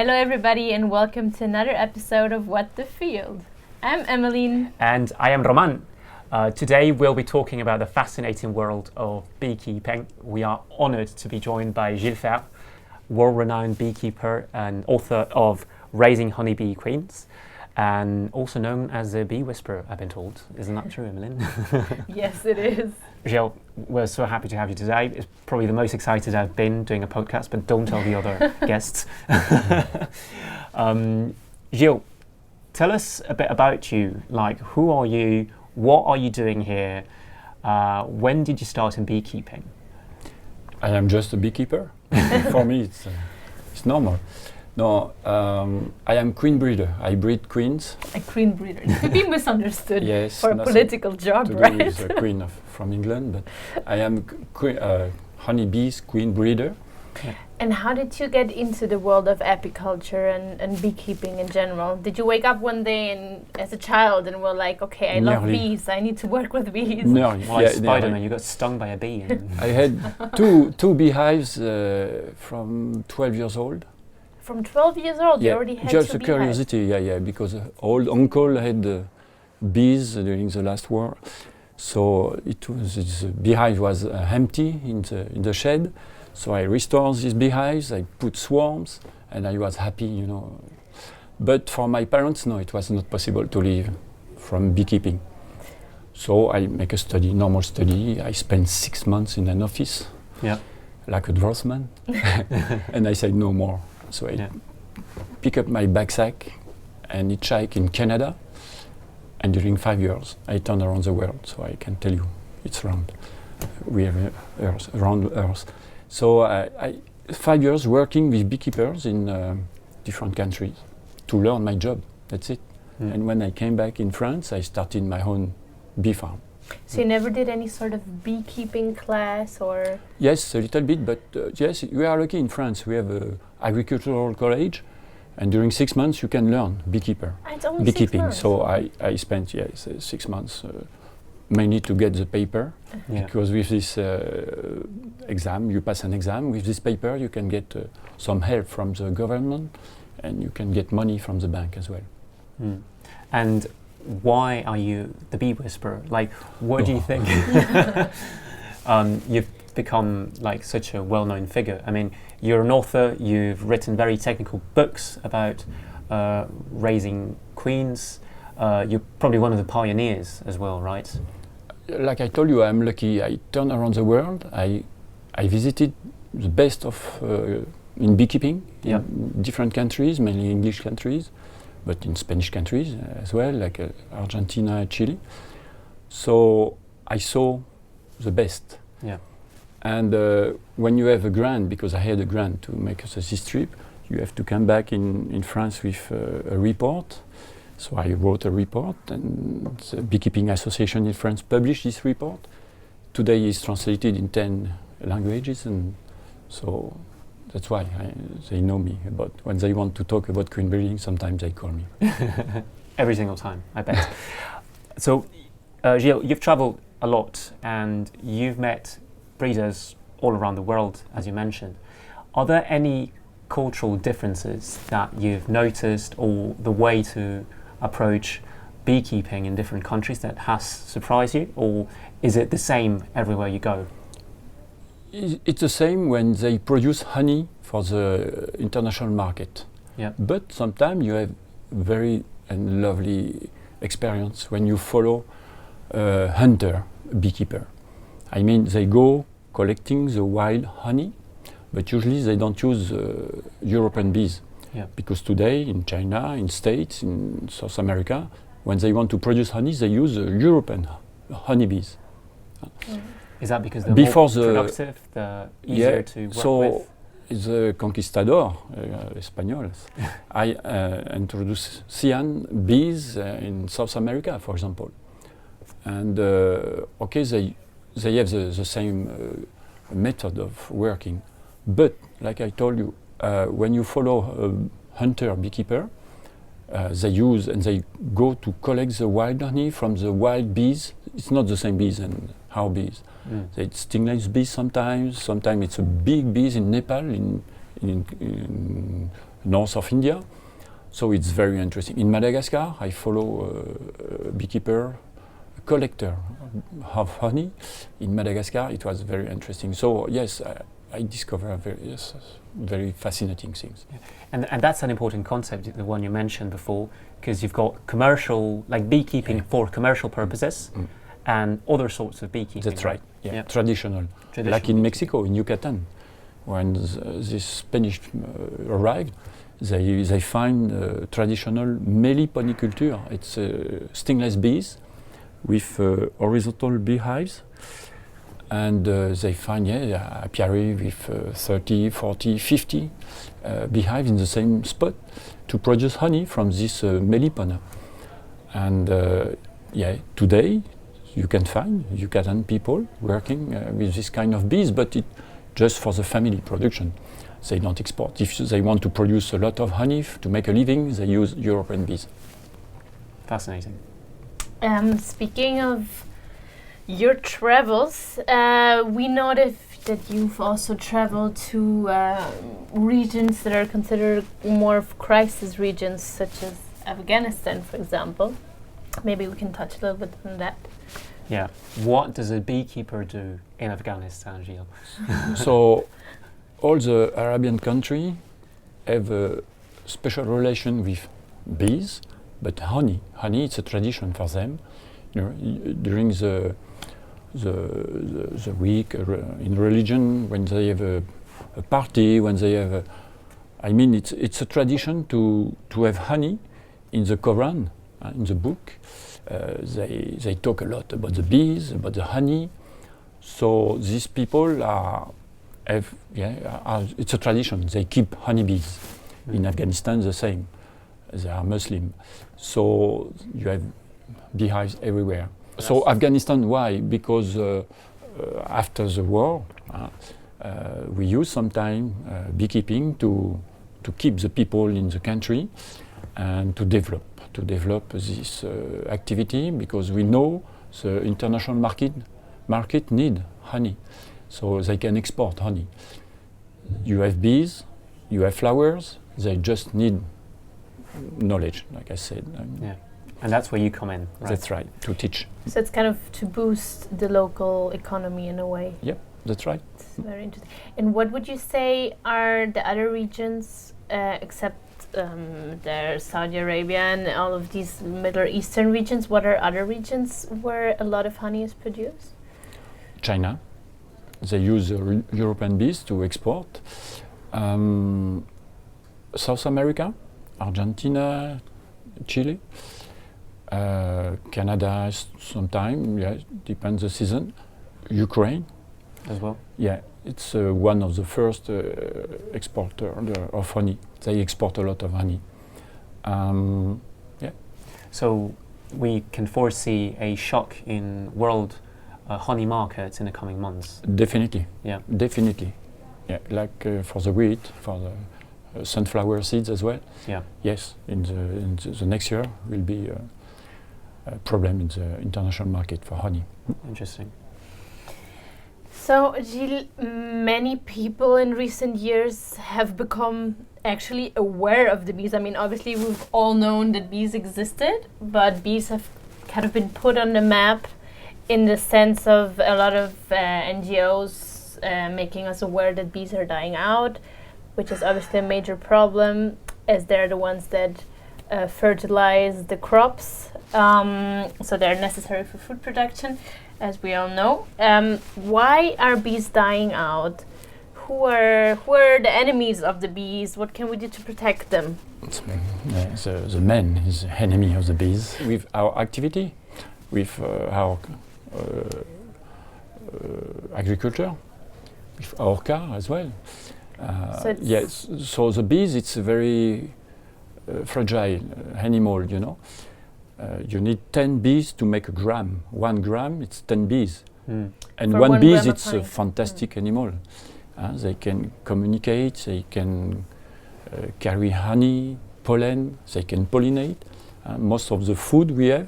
Hello everybody and welcome to another episode of What the Field. I'm Emmeline. And I am Roman. Today we'll be talking about the fascinating world of beekeeping. We are honoured to be joined by Gilles Fert, world-renowned beekeeper and author of Raising Honeybee Queens, and also known as the Bee Whisperer, I've been told. Isn't that true, Emmeline? Yes, it is. Gilles, we're so happy to have you today. It's probably the most excited I've been doing a podcast, but don't tell the other guests. Gilles, tell us a bit about you. Like, who are you? What are you doing here? When did you start in beekeeping? I am just a beekeeper. For me, it's normal. No, I am queen breeder. I breed queens. A queen breeder. It could be misunderstood Yes, for a political job, to right? do with a queen from England, but I am honeybees queen breeder. Yeah. And how did you get into the world of apiculture and beekeeping in general? Did you wake up one day and as a child and were like, okay, I love bees, I need to work with bees? No, like Spider-Man, you got stung by a bee. I had two beehives from 12 years old. From 12 years old, you already had just two a beehives? curiosity, because old uncle had bees during the last war. So this beehive was empty in the shed. So I restored these beehives, I put swarms, and I was happy, But for my parents, no, it was not possible to live from beekeeping. So I make a normal study. I spent 6 months in an office, like a draftsman, and I said no more. So I pick up my backpack and hitchhike in Canada, and during 5 years, I turned around the world. So I can tell you, it's round. We have round Earth. So I 5 years working with beekeepers in different countries to learn my job. That's it. And when I came back in France, I started my own bee farm. So you never did any sort of beekeeping class or? Yes, a little bit, but yes, we are lucky in France. We have an agricultural college, and during 6 months you can learn beekeeper. It's only beekeeping. 6 months. So I spent 6 months mainly to get the paper, because with this exam, you pass an exam. With this paper, you can get some help from the government, and you can get money from the bank as well. And why are you the Bee Whisperer? Like, what do you think? You've become like such a well-known figure. I mean, you're an author. You've written very technical books about raising queens. You're probably one of the pioneers as well, right? Like I told you, I'm lucky. I turned around the world. I visited the best of in beekeeping in different countries, mainly English countries, but in Spanish countries as well, like Argentina, Chile. So I saw the best. Yeah. And when you have a grant, because I had a grant to make this trip, you have to come back in France with a report. So I wrote a report, and the Beekeeping Association in France published this report. Today it's translated in 10 languages, and so that's why they know me. But when they want to talk about queen breeding, sometimes they call me. Every single time, I bet. So, Gilles, you've traveled a lot, and you've met breeders all around the world, as you mentioned. Are there any cultural differences that you've noticed, or the way to approach beekeeping in different countries that has surprised you, or is it the same everywhere you go? It's the same when they produce honey for the international market. Yeah. But sometimes you have very lovely experience when you follow a hunter beekeeper. I mean, they go collecting the wild honey, but usually they don't use European bees. Yeah. Because today in China, in States, in South America, when they want to produce honey, they use European honeybees. Is that because they're Before more productive, they're easier to work so with? The conquistador, Spaniards, I introduced cyan bees in South America, for example. And they have the same method of working. But like I told you, when you follow a hunter beekeeper, they go to collect the wild honey from the wild bees. It's not the same bees and our bees. It's stingless bees sometimes. Sometimes it's a big bees in Nepal, in north of India. So it's very interesting. In Madagascar, I follow a beekeeper, a collector of honey. In Madagascar, it was very interesting. So yes, I discover very fascinating things. Yeah. And that's an important concept, the one you mentioned before, because you've got commercial, like beekeeping for commercial purposes, and other sorts of beekeeping. That's right. Yeah. Yeah. Traditional. Like in Mexico, in Yucatan, when this Spanish arrived, they find traditional meliponiculture. It's stingless bees with horizontal beehives. And they find apiary with 30, 40, 50 beehives in the same spot to produce honey from this melipona. And today you can find Yucatan people working with this kind of bees, but it just for the family production. They don't export. If they want to produce a lot of honey to make a living, they use European bees. Fascinating. Speaking of your travels, we noticed that you've also traveled to regions that are considered more of crisis regions, such as Afghanistan, for example. Maybe we can touch a little bit on that. Yeah. What does a beekeeper do in Afghanistan, Gilles? So, all the Arabian countries have a special relation with bees, but honey. Honey, it's a tradition for them. You know, during the week in religion, when they have a party, when they have it's a tradition to have honey in the Quran, in the book. They talk a lot about the bees, about the honey. So these people it's a tradition. They keep honeybees. In Afghanistan, the same. They are Muslim. So you have beehives everywhere. So Afghanistan, why? Because after the war, we use sometimes beekeeping to keep the people in the country and to develop this activity, because we know the international market need honey, so they can export honey. You have bees, you have flowers. They just need knowledge, like I said. Yeah. And that's where you come in, right? That's right, to teach. So it's kind of to boost the local economy in a way. Yep, that's right. It's very interesting. And what would you say are the other regions, except there's Saudi Arabia and all of these Middle Eastern regions, what are other regions where a lot of honey is produced? China. They use European bees to export. South America, Argentina, Chile. Canada sometimes, depends the season. Ukraine as well. Yeah, it's one of the first exporter of honey. They export a lot of honey. So we can foresee a shock in world honey markets in the coming months. Definitely. Yeah. Definitely. Yeah, like for the wheat, for the sunflower seeds as well. Yeah. Yes, in the next year will be a problem in the international market for honey. Interesting. So, Gilles, many people in recent years have become actually aware of the bees. I mean, obviously we've all known that bees existed, but bees have kind of been put on the map in the sense of a lot of NGOs making us aware that bees are dying out, which is obviously a major problem, as they're the ones that fertilize the crops, so they're necessary for food production, as we all know. Why are bees dying out? Who are the enemies of the bees? What can we do to protect them? The man is the enemy of the bees. With our activity, with our agriculture, with our car as well. Yes, so the bees, it's a very fragile animal, you know. You need 10 bees to make a gram. 1 gram, it's 10 bees. And For one bee, gram of it's a honey. fantastic animal. They can communicate, they can carry honey, pollen, they can pollinate. Most of the food we have,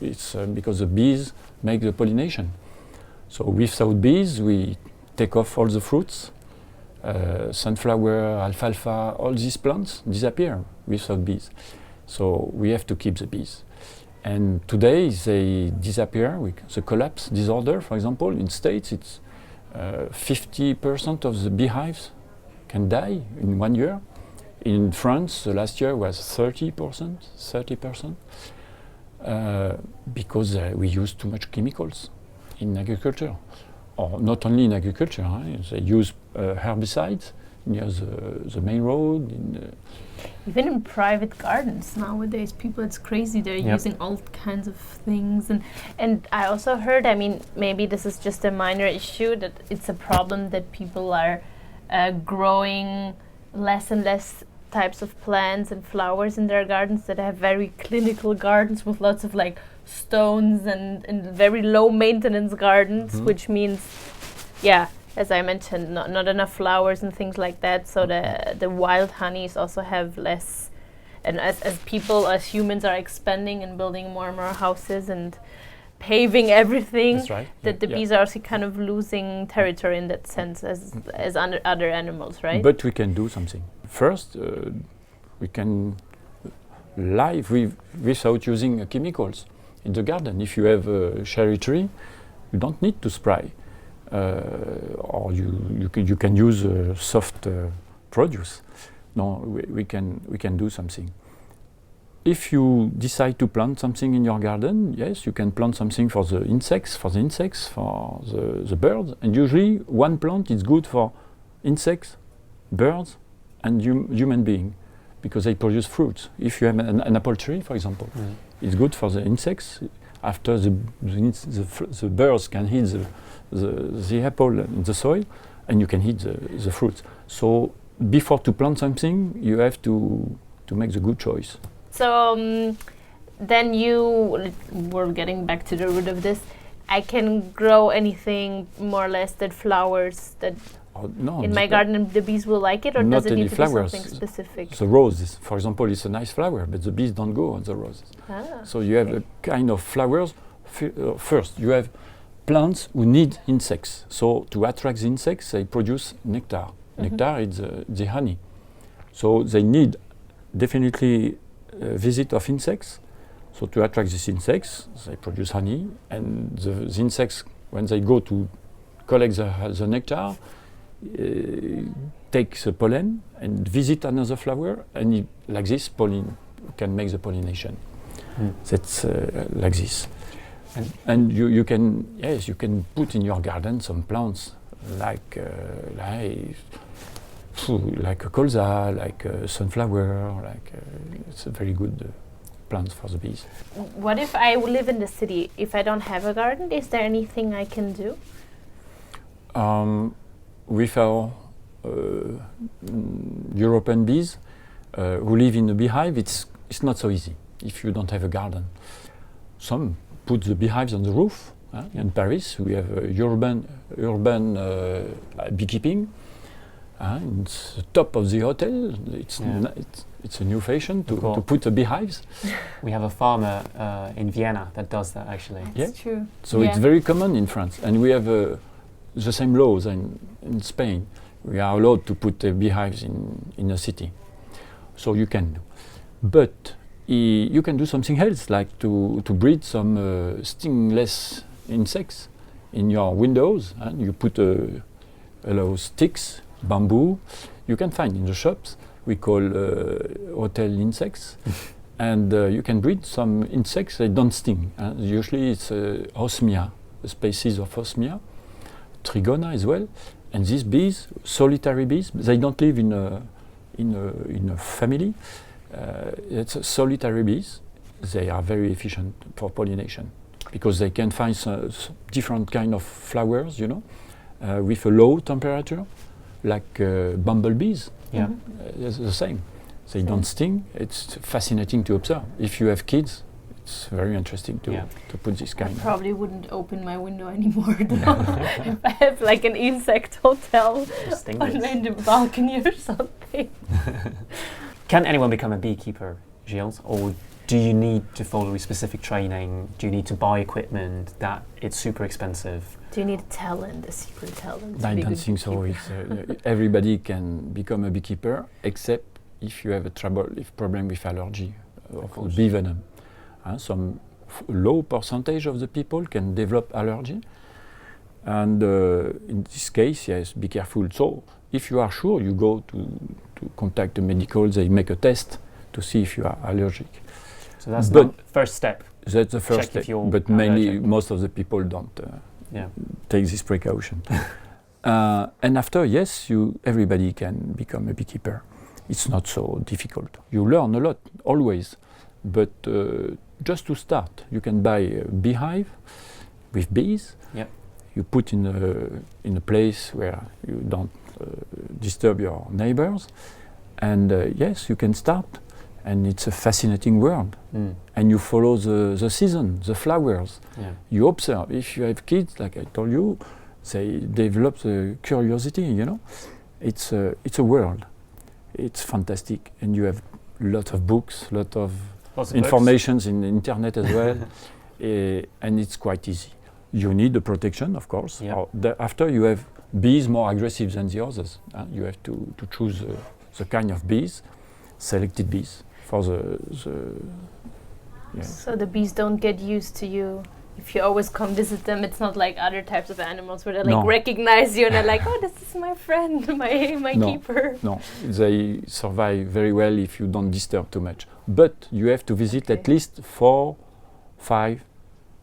it's because the bees make the pollination. So without bees, we take off all the fruits. sunflower, alfalfa, all these plants disappear without bees. So we have to keep the bees. And today they disappear. The collapse disorder, for example, in States, it's 50% of the beehives can die in 1 year. In France, the last year was 30%, because we use too much chemicals in agriculture. Or not only in agriculture, they use herbicides near the main road. Even in private gardens nowadays, people, it's crazy. They're using all kinds of things. And I also heard, I mean, maybe this is just a minor issue, that it's a problem that people are growing less and less types of plants and flowers in their gardens, that have very clinical gardens with lots of like stones and very low maintenance gardens, which means, as I mentioned, not enough flowers and things like that. So the wild honeys also have less, and as people, as humans, are expanding and building more and more houses and paving everything, that's right. that the bees are also kind of losing territory in that sense as other animals, right? But we can do something. First, we can live without using chemicals in the garden. If you have a cherry tree, you don't need to spray. Or you can use soft produce. No, we can do something. If you decide to plant something in your garden, yes, you can plant something for the insects, for the birds. And usually one plant is good for insects, birds, and human being, because they produce fruits. If you have an apple tree, for example, it's good for the insects. After the birds can eat the apple in the soil, and you can eat the fruits. So before to plant something, you have to make the good choice. So then we're getting back to the root of this. I can grow anything more or less that flowers that in my garden, the bees will like it, or does it need to be something specific? The roses, for example, is a nice flower, but the bees don't go on the roses. So you have a kind of flowers. First, you have plants who need insects. So to attract the insects, they produce nectar. Nectar is the honey. So they need definitely a visit of insects. So to attract these insects, they produce honey, and the insects, when they go to collect the nectar, take the pollen and visit another flower, and like this, pollen can make the pollination. That's like this. And you can put in your garden some plants like a colza, like a sunflower, it's a very good plants for the bees. What if I live in the city? If I don't have a garden, is there anything I can do? With our European bees who live in a beehive, it's not so easy if you don't have a garden. Some put the beehives on the roof. In Paris, we have urban beekeeping. It's the top of the hotel. It's a new fashion to put the beehives. We have a farmer in Vienna that does that, actually. That's true. So it's very common in France, and we have the same laws in Spain. We are allowed to put beehives in a city. So you can do. But you can do something else, like to breed some stingless insects in your windows. And you put sticks, bamboo. You can find in the shops. We call hotel insects. And you can breed some insects that don't sting. Usually it's osmia, a species of osmia, trigona as well. And these bees, solitary bees, they don't live in a family. It's solitary bees. They are very efficient for pollination because they can find different kind of flowers, with a low temperature, like bumblebees. It's the same. They don't sting. It's fascinating to observe. If you have kids, it's very interesting to put this kind. I probably wouldn't open my window anymore though. If I have like an insect hotel on the balcony or something. Can anyone become a beekeeper, Gilles? Or do you need to follow specific training? Do you need to buy equipment that it's super expensive? Do you need a talent, a secret talent? I don't think so. Everybody can become a beekeeper, except if you have a problem with allergy of bee venom. Some low percentage of the people can develop allergy, and in this case, yes, be careful. So if you are sure, you go to contact the medical. They make a test to see if you are allergic. So that's the first step. That's the first step. But mainly, most of the people don't take this precaution. And after, yes, everybody can become a beekeeper. It's not so difficult. You learn a lot, always. But just to start, you can buy a beehive with bees. Yep. You put in a place where you don't disturb your neighbors. And yes, you can start. And it's a fascinating world. And you follow the season, the flowers. Yeah. You observe. If you have kids, like I told you, they develop the curiosity, you know. It's a world. It's fantastic. And you have lots of books, lots of informations in the internet as well. And it's quite easy. You need the protection, of course. Yeah. After you have bees more aggressive than the others. You have to choose the kind of bees, selected bees. For So the bees don't get used to you. If you always come visit them, it's not like other types of animals where they recognize you and they're like, oh, this is my friend, my keeper. No, they survive very well if you don't disturb too much. But you have to visit at least 4-5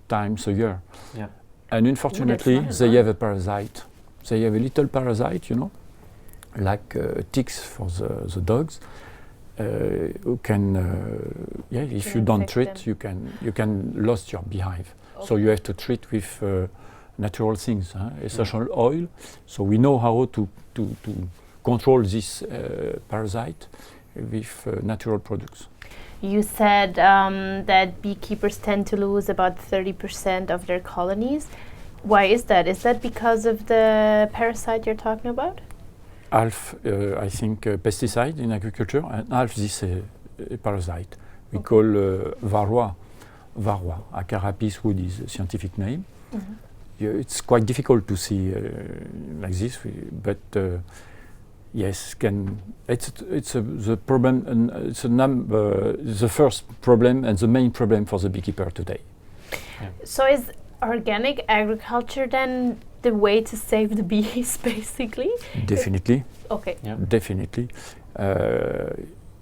times a year. Yeah. And unfortunately, they have a parasite. They have a little parasite, you know, like ticks for the dogs. Who can, if you don't treat, you can lose your beehive. Okay. So you have to treat with natural things, essential oil. So we know how to control this parasite with natural products. You said that beekeepers tend to lose about 30% of their colonies. Why is that? Is that because of the parasite you're talking about? Half, I think, pesticide in agriculture, and half this parasite. We call varroa. Acarapis wood is a scientific name. It's quite difficult to see like this, but yes, it's the problem, and it's the first problem and the main problem for the beekeeper today. Yeah. So is organic agriculture then the way to save the bees, basically? Definitely. Okay. Yeah. Definitely.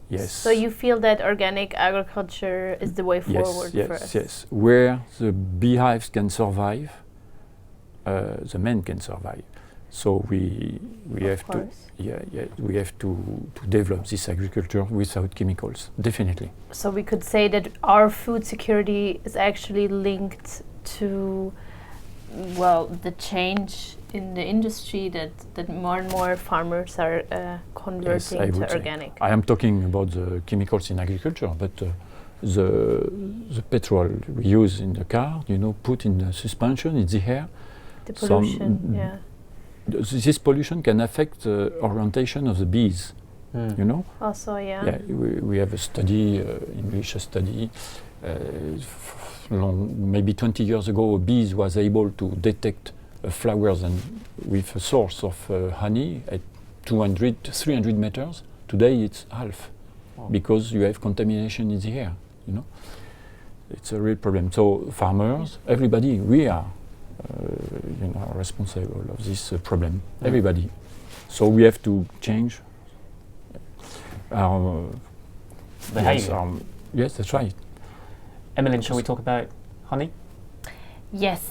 Yes. So you feel that organic agriculture is the way forward for us? Yes. Where the beehives can survive, the men can survive. So we have to we have to develop this agriculture without chemicals. Definitely. So we could say that our food security is actually linked to the change in the industry that more and more farmers are converting to organic. I am talking about the chemicals in agriculture, but the petrol we use in the car, put in the suspension, in the air. The pollution, this pollution can affect the orientation of the bees. Also, we have a study, English study. Maybe 20 years ago, bees was able to detect flowers and with a source of honey at 300 meters. Today it's half, because you have contamination in the air. It's a real problem. So farmers, everybody, we are responsible of this problem. Everybody. So we have to change our behavior. Yes, that's right. Emmeline, shall we talk about honey? Yes.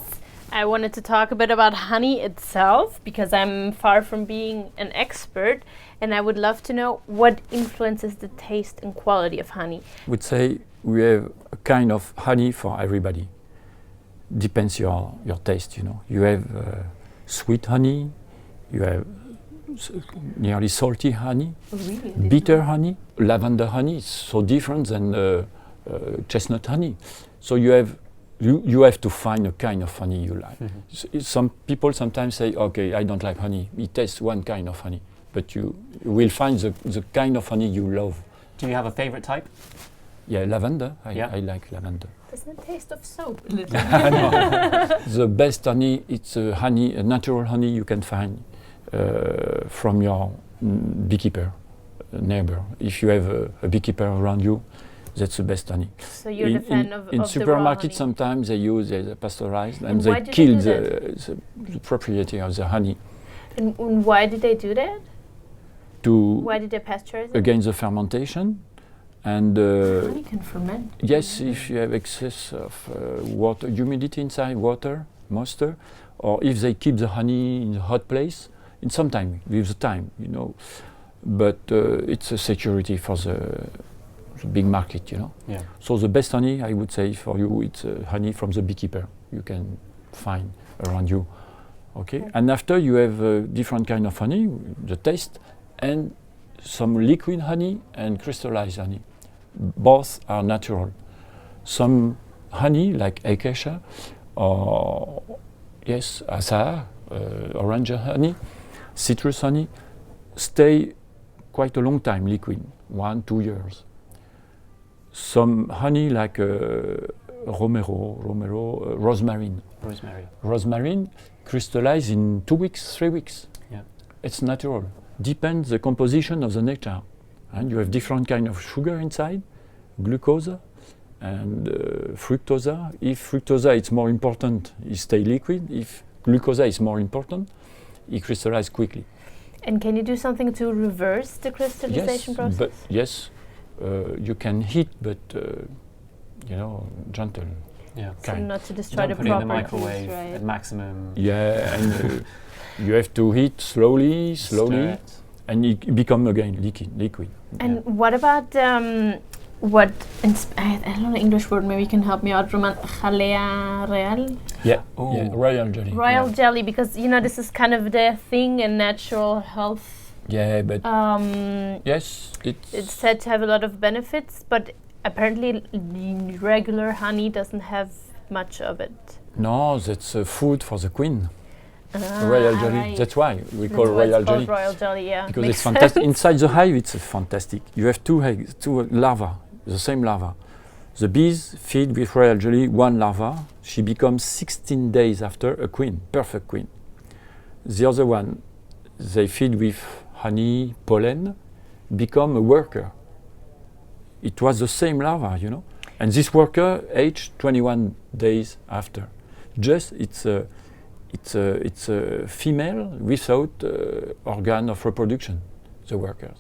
I wanted to talk a bit about honey itself because I'm far from being an expert, and I would love to know what influences the taste and quality of honey. I would say we have a kind of honey for everybody. Depends your taste, You have sweet honey, you have nearly salty honey, bitter honey, lavender honey is so different than chestnut honey. So you have to find a kind of honey you like. Some people sometimes say, okay, I don't like honey. It tastes one kind of honey, but you will find the kind of honey you love. Do you have a favorite type? Yeah, lavender. Yeah. I like lavender. Doesn't it taste of soap a little? The best honey, it's honey, a natural honey you can find from your beekeeper neighbor. If you have a beekeeper around you, that's the best honey. So you're the fan of in the raw supermarkets, honey. sometimes they use pasteurized, and why they do kill they do the property of the honey And why did they do that? to Why did they pasteurize it? against the fermentation. And Honey can ferment. yes, if you have excess of water, humidity inside water, moisture, or if they keep the honey in a hot place, in some time, with the time, you know. But it's a security for the big market, you know. Yeah. So the best honey, I would say, for you, it's honey from the beekeeper you can find around you. Okay. And after you have different kind of honey, the taste, and some liquid honey and crystallized honey. Both are natural. Some honey, like acacia, or yes, azar, orange honey, citrus honey, stay quite a long time liquid, 1-2 years. Some honey like rosemary. Rosemary crystallize in 2 weeks, 3 weeks. Yeah. It's natural. Depends the composition of the nectar. And you have different kind of sugar inside, glucose and fructose. If fructose is more important, it stay liquid. If glucose is more important, it crystallize quickly. And can you do something to reverse the crystallization process? But yes, you can heat, but you know, gentle. Yeah. So kind. not to destroy Don't the put it in the properties, microwave right? at maximum. Yeah, and you have to heat slowly, Stir it. and it become again liquid. And what about what? I don't know the English word. Maybe you can help me out. Roman jalea real, Yeah, Oh. yeah, royal jelly. royal Yeah. jelly, because you know this is kind of the thing in natural health. Yeah, but yes, It's said to have a lot of benefits, but apparently regular honey doesn't have much of it. no, that's food for the queen. Royal jelly. Right. That's why we That's call why it's royal called jelly. royal jelly, yeah. Because Makes it's fantastic. sense. Inside the hive, it's fantastic. You have two eggs, two larvae, the same larva. The bees feed with royal jelly one larva. She becomes 16 days after a queen, perfect queen. The other one, they feed with honey, pollen, become a worker. It was the same larva, you know. And this worker aged 21 days after. Just it's a female without organ of reproduction, the workers.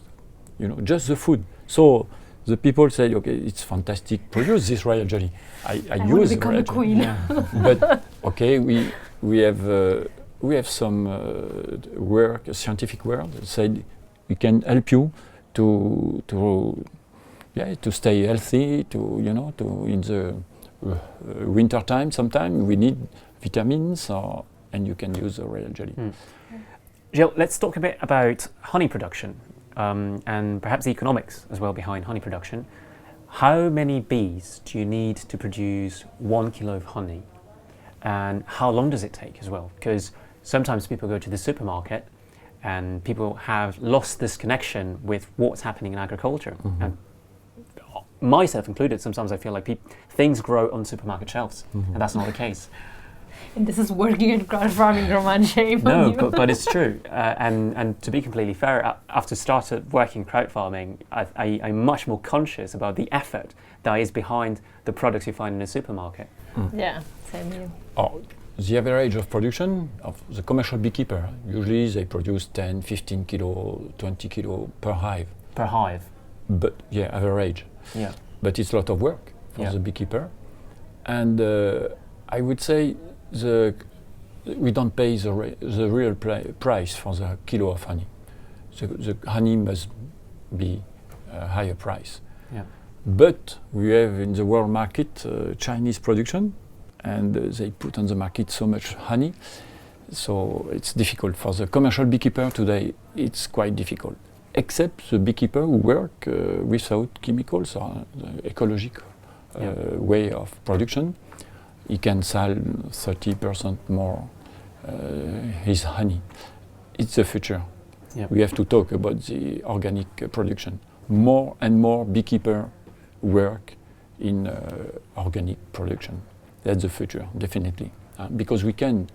You know, just the food. So the people say, okay, it's fantastic, produce this royal jelly. I want use to become royal a jelly. queen. Yeah. But okay, we have some work, scientific work that said we can help you to stay healthy, to in the winter time. Sometimes we need vitamins, and you can use the royal jelly. Gilles, let's talk a bit about honey production and perhaps the economics as well behind honey production. How many bees do you need to produce 1 kilo of honey? And how long does it take as well? Because sometimes people go to the supermarket and people have lost this connection with what's happening in agriculture. Mhm. And myself included, sometimes I feel like things grow on supermarket shelves, Mhm. and that's not the case. And this is working in crowd farming, Roman, shame on No, you. but it's true. And to be completely fair, after started working crowd farming, I'm much more conscious about the effort that is behind the products you find in a supermarket. Yeah, same here. The average of production of the commercial beekeeper, usually they produce 10, 15 kilo, 20 kilo per hive. Per hive. But yeah, average. Yeah. But it's a lot of work for Yeah. the beekeeper. And I would say we don't pay the real price for the kilo of honey. The honey must be a higher price. Yeah. But we have in the world market Chinese production, and they put on the market so much honey, so it's difficult for the commercial beekeeper today. It's quite difficult, except the beekeeper who work without chemicals or the ecological way of production. He can sell 30% more his honey. It's the future. Yeah. We have to talk about the organic production. More and more beekeeper work in organic production. That's the future, definitely, because we can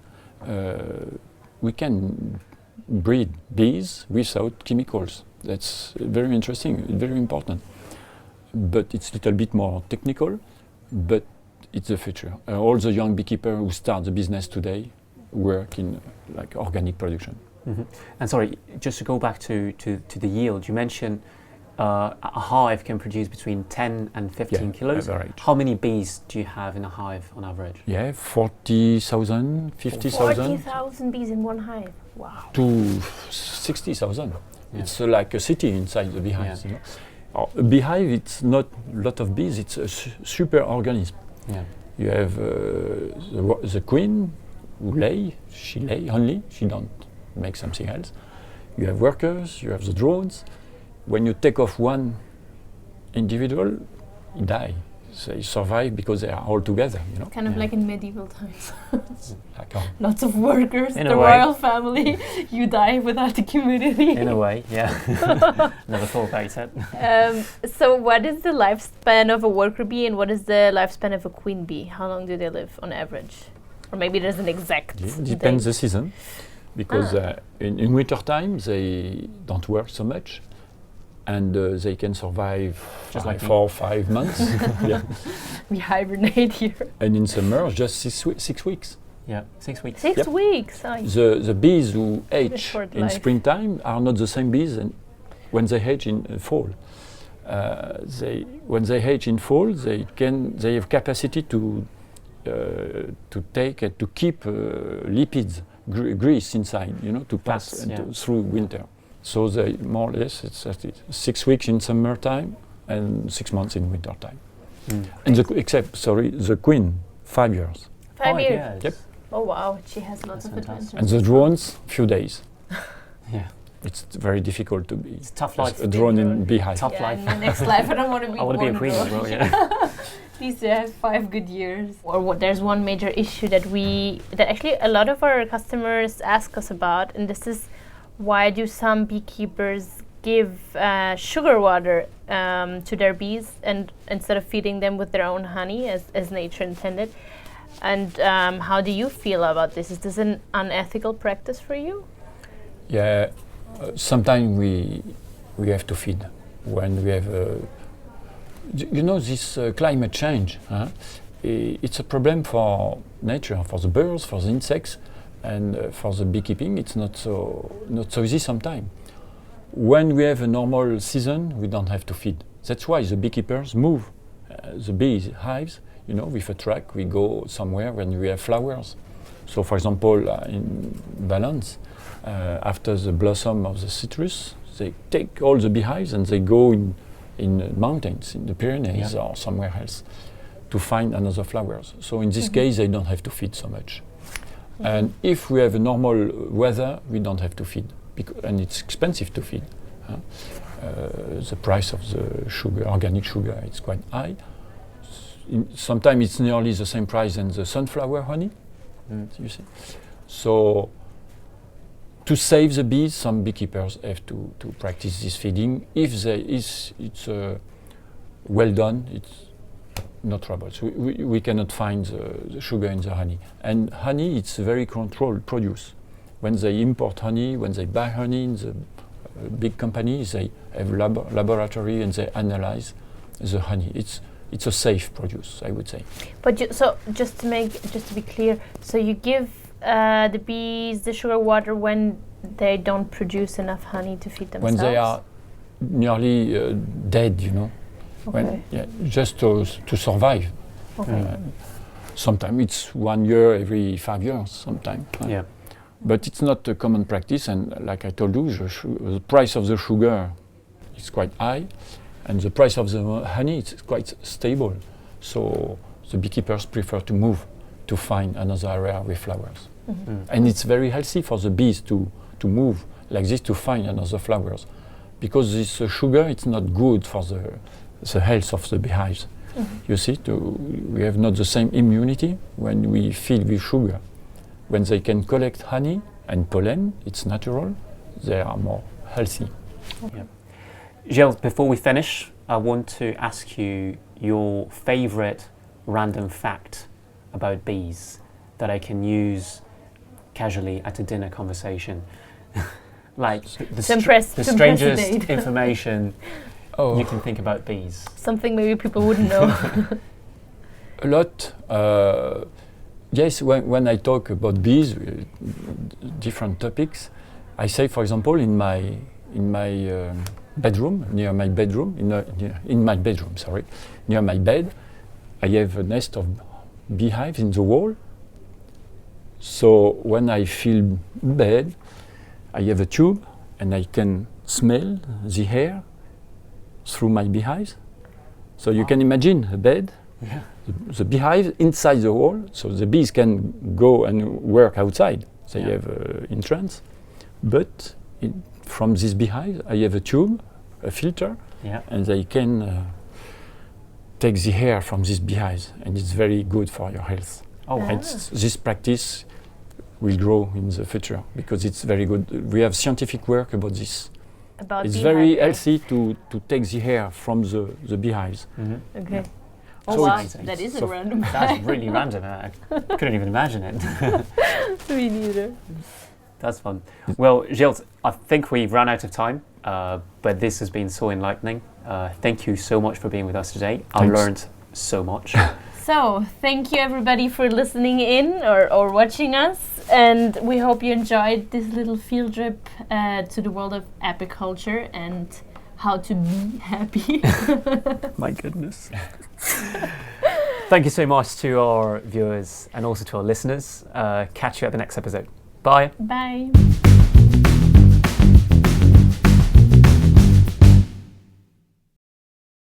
breed bees without chemicals. That's very interesting, very important. But it's a little bit more technical, but it's the future. All the young beekeepers who start the business today work in like organic production. Mm-hmm. And sorry, just to go back to the yield, you mentioned a hive can produce between 10 and 15 kilos. Average. How many bees do you have in a hive on average? Yeah, 40,000, 50,000. 40,000 bees in one hive. Wow. To 60,000. Yeah. It's like a city inside the beehives. Yeah. You know? A beehive, it's not a lot of bees, it's a super organism. Yeah. You have the queen who she lay only, she don't make something else. You have workers, you have the drones. When you take off one individual, he die. So they survive because they are all together, you know. Kind of like in medieval times. Like, Lots of workers, In the a way. royal family. You die without the community. In a way, yeah. Never thought about it. So what is the lifespan of a worker bee and what is the lifespan of a queen bee? How long do they live on average? Or maybe there's an exact depends date. the season, because in winter time they don't work so much, and they can survive Just like 4 or 5 months. Yeah. We hibernate here. And in summer just 6 weeks. Yeah, 6 weeks. 6 Yep. weeks. The bees who hatch short in life. springtime are not the same bees when they hatch in fall. When they hatch in fall, they have capacity to take and to keep lipids, grease inside, you know, to pass Fats, through winter. So they more or less it's 6 weeks in summertime and 6 months in winter time. Mm. And the queen 5 years, 5 years. Yep. Oh wow, she has lots That's of fantastic. adventures. and the drones few days. Yeah. It's very difficult to be It's a tough life. a drone in beehive. Tough Yeah, life. in my next life I don't want to be I want to be a one queen as drone. well, yeah. At least they have 5 good years. Or there's one major issue that actually a lot of our customers ask us about, and this is why do some beekeepers give sugar water to their bees and instead of feeding them with their own honey as nature intended? And how do you feel about this? Is this an unethical practice for you? Yeah, sometimes we have to feed when we have. You know, this climate change. It's a problem for nature, for the birds, for the insects, and for the beekeeping. It's not so easy sometimes. When we have a normal season, we don't have to feed. That's why the beekeepers move the bee hives. You know, with a truck, we go somewhere when we have flowers. So, for example, in Valence, after the blossom of the citrus, they take all the beehives and they go in mountains, in the Pyrenees or somewhere else, to find another flowers. So, in this case, they don't have to feed so much. And if we have a normal weather, we don't have to feed, and it's expensive to feed. The price of the sugar, organic sugar, it's quite high. Sometimes it's nearly the same price as the sunflower honey. You see. So to save the bees, some beekeepers have to practice this feeding. If it's well done, it's no trouble. So we cannot find the sugar in the honey. And honey, it's a very controlled produce. When they import honey, when they buy honey in the big companies, they have laboratory and they analyze the honey. It's a safe produce, I would say. But so just to be clear, so you give the bees the sugar water when they don't produce enough honey to feed themselves? When they are nearly dead, you know. Okay. Just to survive. Okay. Sometimes it's 1 year every 5 years. Sometimes. Yeah. But it's not a common practice, and like I told you, the price of the sugar is quite high, and the price of the honey is quite stable. So the beekeepers prefer to move to find another area with flowers. And it's very healthy for the bees to move like this to find another flowers, because this sugar, it's not good for the health of the beehives. You see, we have not the same immunity when we feed with sugar. When they can collect honey and pollen, it's natural, they are more healthy. Gilles, before we finish, I want to ask you your favorite random fact about bees that I can use casually at a dinner conversation. Like the strangest information you can think about bees. Something maybe people wouldn't know. A lot. Yes, when I talk about bees, different topics, I say, for example, in my bedroom, near my bedroom, near my bed, I have a nest of beehives in the wall. So when I feel bad, I have a tube and I can smell the air through my beehives. So you can imagine a bed, the beehive inside the wall, so the bees can go and work outside. They have entrance. But from this beehive, I have a tube, a filter, and they can take the air from this beehive, and it's very good for your health. And this practice will grow in the future because it's very good. We have scientific work about this. It's very healthy to take the air from the beehives. Okay. So wow, that is a random fact. That's really random. I couldn't even imagine it. Me neither. That's fun. Well, Gilles, I think we've run out of time, but this has been so enlightening. Thank you so much for being with us today. I learned so much. So, thank you everybody for listening in or watching us, and we hope you enjoyed this little field trip to the world of apiculture and how to be happy. My goodness. Thank you so much to our viewers and also to our listeners. Catch you at the next episode. Bye. Bye.